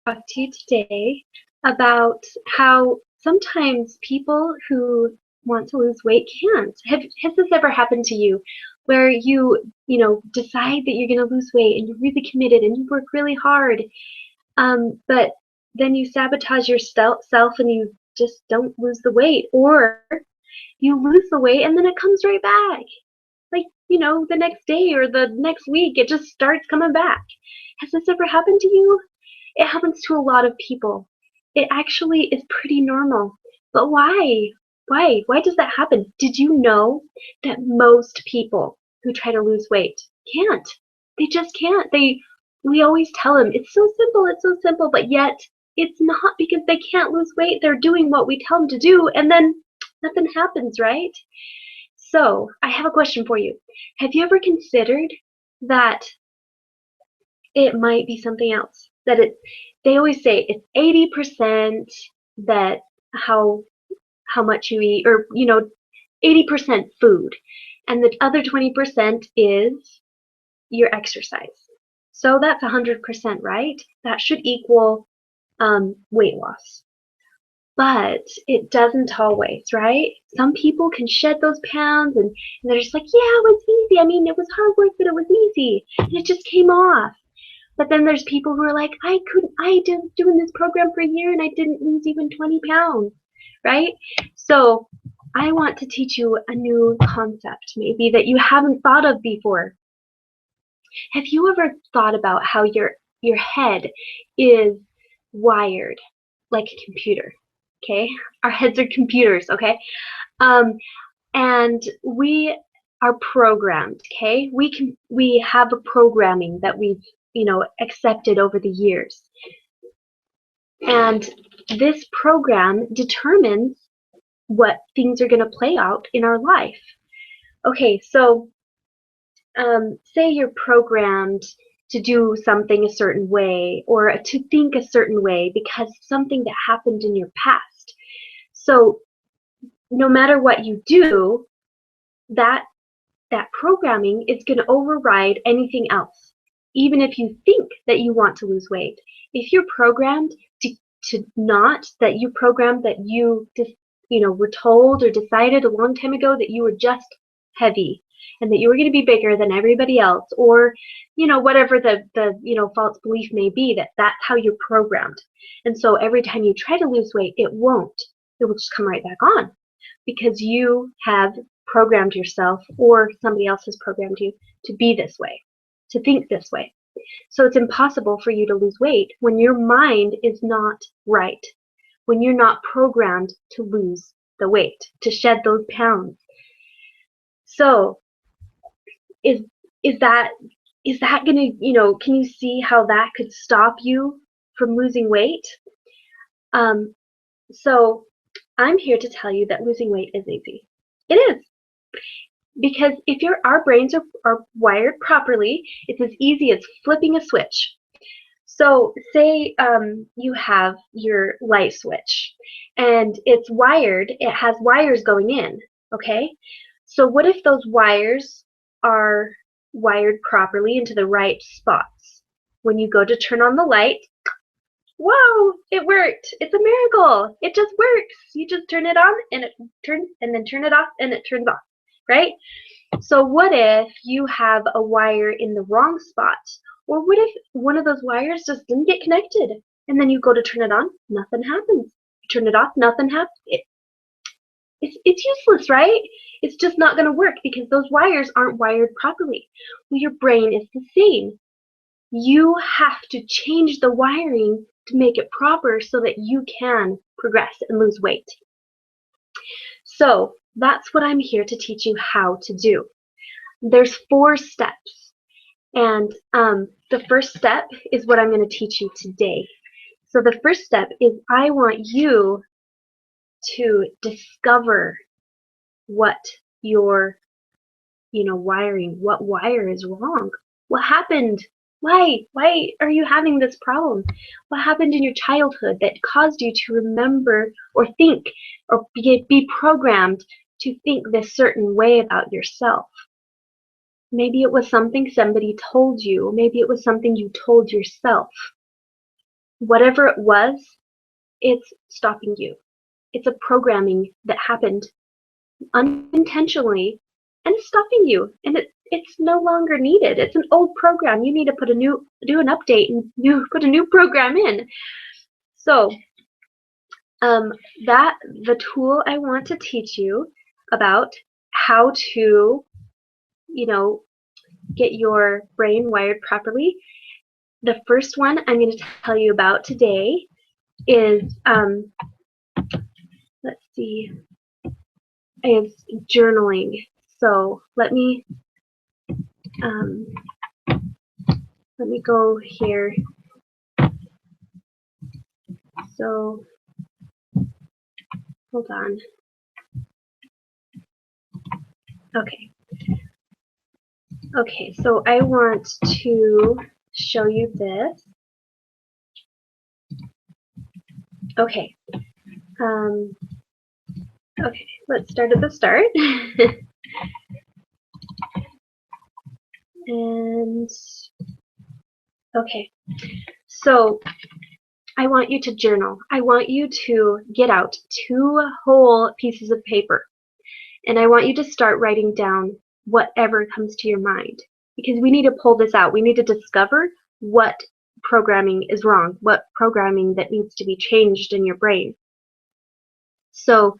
talk to you today about how sometimes people who want to lose weight can't. Has this ever happened to you where you decide that you're going to lose weight and you're really committed and you work really hard, but then you sabotage yourself and you just don't lose the weight, or you lose the weight and then it comes right back. Like, the next day or the next week, it just starts coming back. Has this ever happened to you? It happens to a lot of people. It actually is pretty normal. But why? Why? Why does that happen? Did you know that most people who try to lose weight can't? They just can't. We always tell them it's so simple, but yet it's not because they can't lose weight. They're doing what we tell them to do, and then nothing happens, right? So, I have a question for you. Have you ever considered that it might be something else? They always say it's 80% that how how much you eat, or 80% food, and the other 20% is your exercise. So that's 100%, right? That should equal weight loss. But it doesn't always, right? Some people can shed those pounds and they're just like, yeah, it was easy. I mean, it was hard work, but it was easy. And it just came off. But then there's people who are like, I did doing this program for a year and I didn't lose even 20 pounds, right? So I want to teach you a new concept maybe that you haven't thought of before. Have you ever thought about how your head is wired like a computer? Okay, our heads are computers. Okay, um, and we are programmed. Okay, we have a programming that we've accepted over the years, and this program determines what things are going to play out in our life. Okay, so say you're programmed to do something a certain way or to think a certain way because something that happened in your past. So no matter what you do, that that programming is going to override anything else. Even if you think that you want to lose weight, if you're programmed to not, that you programmed that you just were told or decided a long time ago that you were just heavy and that you were going to be bigger than everybody else, or whatever the false belief may be, that that's how you're programmed. And so every time you try to lose weight, it won't. It will just come right back on because you have programmed yourself, or somebody else has programmed you to be this way, to think this way. So it's impossible for you to lose weight when your mind is not right, when you're not programmed to lose the weight, to shed those pounds. So is is that gonna, can you see how that could stop you from losing weight? Um, so I'm here to tell you that losing weight is easy. It is. Because if our brains are wired properly, it's as easy as flipping a switch. So say you have your light switch and it has wires going in, okay? So what if those wires are wired properly into the right spots? When you go to turn on the light, whoa, it worked. It's a miracle. It just works. You just turn it on and it turns, and then turn it off and it turns off, right? So what if you have a wire in the wrong spot? Or what if one of those wires just didn't get connected? And then you go to turn it on, nothing happens. You turn it off, nothing happens. It's useless, right? It's just not going to work because those wires aren't wired properly. Well, your brain is the same. You have to change the wiring to make it proper so that you can progress and lose weight. So that's what I'm here to teach you how to do. There's 4 steps, and the first step is what I'm going to teach you today. So the first step is I want you to discover what your wiring, what wire is wrong. What happened? Why are you having this problem? What happened in your childhood that caused you to remember or think or be programmed to think this certain way about yourself? Maybe it was something somebody told you. Maybe it was something you told yourself. whatever it was, it's stopping you. It's a programming that happened unintentionally and it's stopping you. And it's no longer needed. It's an old program. You need to do an update and put a new program in. So the tool I want to teach you about how to, get your brain wired properly. The first one I'm going to tell you about today is, let's see, is journaling. So let me go here. So hold on. Okay, so I want to show you this. Okay. Okay, let's start at the start. And okay, so I want you to journal. I want you to get out 2 whole pieces of paper. And I want you to start writing down whatever comes to your mind. Because we need to pull this out. We need to discover what programming is wrong, what programming that needs to be changed in your brain. So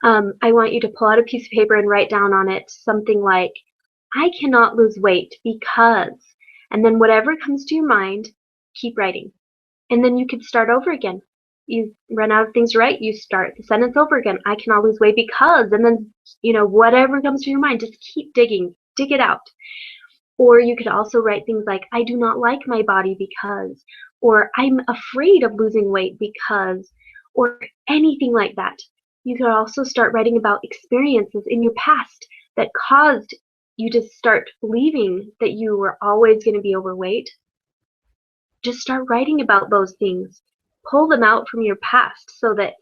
I want you to pull out a piece of paper and write down on it something like, I cannot lose weight because, and then whatever comes to your mind, keep writing. And then you could start over again. You run out of things to write, you start the sentence over again. I cannot lose weight because, and then, whatever comes to your mind, just keep digging, dig it out. Or you could also write things like, I do not like my body because, or I'm afraid of losing weight because, or anything like that. You could also start writing about experiences in your past that caused you to start believing that you were always going to be overweight. Just start writing about those things. Pull them out from your past so that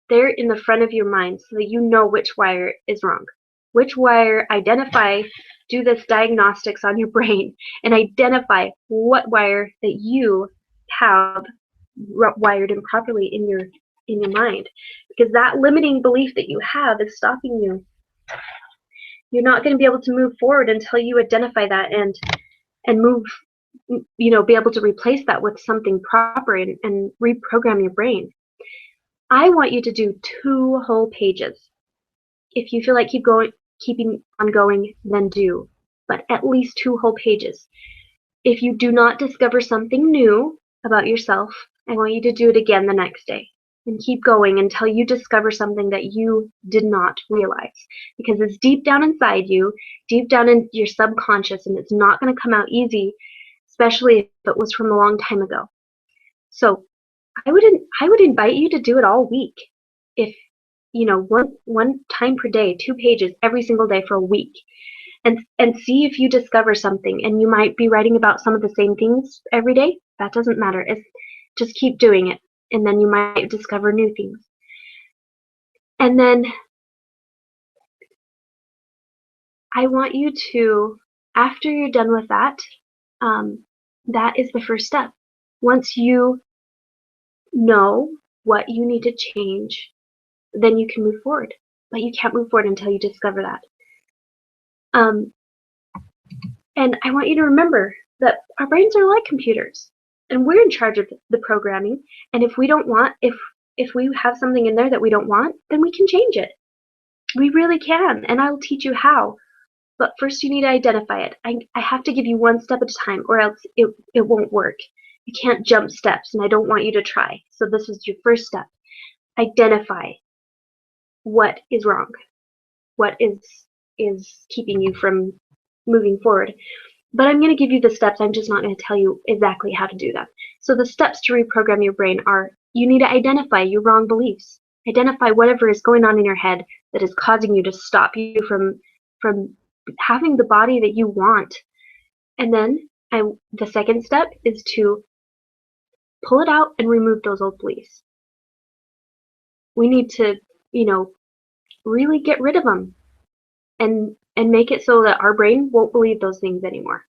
they're in the front of your mind so that you know which wire is wrong. Which wire, do this diagnostics on your brain and identify what wire that you have wired improperly in your mind. Because that limiting belief that you have is stopping you. You're not going to be able to move forward until you identify that and move, be able to replace that with something proper and reprogram your brain. I want you to do 2 whole pages. If you feel like keeping on going, then do. But at least 2 whole pages. If you do not discover something new about yourself, I want you to do it again the next day. And keep going until you discover something that you did not realize. Because it's deep down inside you, deep down in your subconscious, and it's not going to come out easy, especially if it was from a long time ago. So I would invite you to do it all week. If one time per day, 2 pages every single day for a week, and see if you discover something. And you might be writing about some of the same things every day. That doesn't matter. Just keep doing it, and then you might discover new things. And then I want you to, after you're done with that, that is the first step. Once you know what you need to change, then you can move forward. But you can't move forward until you discover that. And I want you to remember that our brains are like computers, and we're in charge of the programming. And if we don't want, if we have something in there that we don't want, then we can change it. We really can, and I'll teach you how. But first you need to identify it. I have to give you 1 step at a time, or else it won't work. You can't jump steps, and I don't want you to try. So this is your first step. Identify what is wrong. What is keeping you from moving forward. But I'm going to give you the steps. I'm just not going to tell you exactly how to do that. So the steps to reprogram your brain are, you need to identify your wrong beliefs. Identify whatever is going on in your head that is causing you to stop you from having the body that you want. And then the second step is to pull it out and remove those old beliefs. We need to, really get rid of them and make it so that our brain won't believe those things anymore.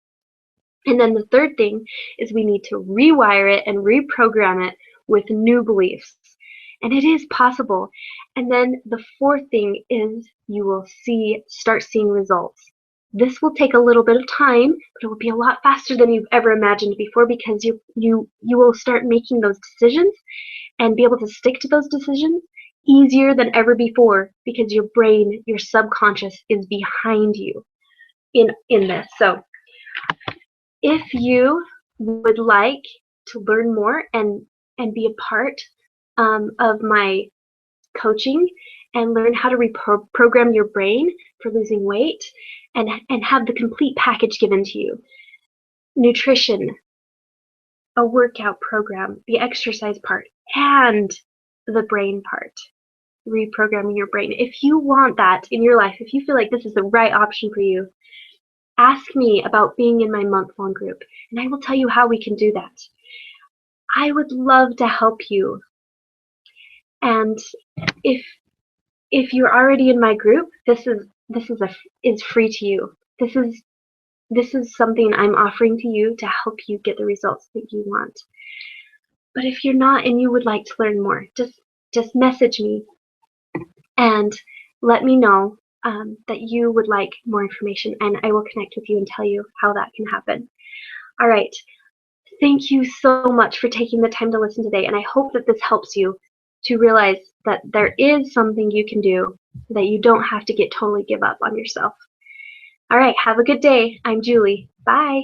And then the third thing is we need to rewire it and reprogram it with new beliefs. And it is possible. And then the fourth thing is you will start seeing results. This will take a little bit of time, but it will be a lot faster than you've ever imagined before, because you will start making those decisions and be able to stick to those decisions easier than ever before, because your brain, your subconscious, is behind you in this. So if you would like to learn more and be a part of my coaching and learn how to reprogram your brain for losing weight and have the complete package given to you, nutrition, a workout program, the exercise part, and the brain part, reprogramming your brain. If you want that in your life, if you feel like this is the right option for you, ask me about being in my month-long group, and I will tell you how we can do that. I would love to help you. And if you're already in my group, this is free to you. This is something I'm offering to you to help you get the results that you want. But if you're not and you would like to learn more, just message me and let me know that you would like more information, and I will connect with you and tell you how that can happen. All right. Thank you so much for taking the time to listen today, and I hope that this helps you to realize that there is something you can do, that you don't have to totally give up on yourself. All right, have a good day. I'm Julie. Bye.